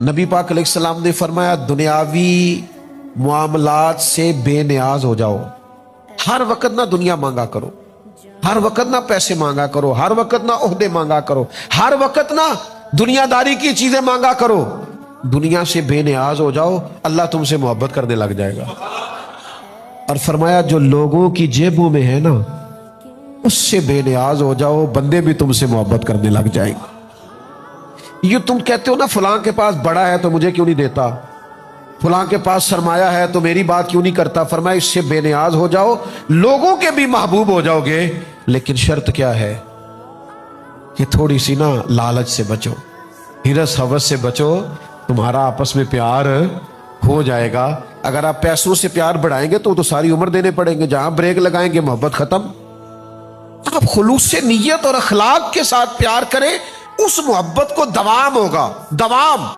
नबी पाक अलैहिस्सलाम ने फरमाया दुनियावी मामलात से बेनियाज हो जाओ। हर वक्त ना दुनिया मांगा करो, हर वक्त ना पैसे मांगा करो, हर वक्त ना ओहदे मांगा करो, हर वक्त ना दुनियादारी की चीजें मांगा करो। दुनिया से बेनियाज हो जाओ, अल्लाह तुमसे मोहब्बत करने लग जाएगा। और फरमाया जो लोगों की जेबों में है ना उससे बेनियाज हो जाओ, बंदे भी तुमसे मोहब्बत करने लग जाएंगे। ये तुम कहते हो ना फलां के पास बड़ा है तो मुझे क्यों नहीं देता, फलां के पास सरमाया है तो मेरी बात क्यों नहीं करता। फरमाया इससे बेनियाज हो जाओ, लोगों के भी महबूब हो जाओगे। लेकिन शर्त क्या है कि थोड़ी सी ना लालच से बचो, हिरस हवस से बचो, तुम्हारा आपस में प्यार हो जाएगा। अगर आप पैसों से प्यार बढ़ाएंगे तो सारी उम्र देने पड़ेंगे, जहां ब्रेक लगाएंगे मोहब्बत खत्म। आप खुलूस से नीयत और अखलाक के साथ प्यार करें, उस मोहब्बत को दवाम होगा, दवाम।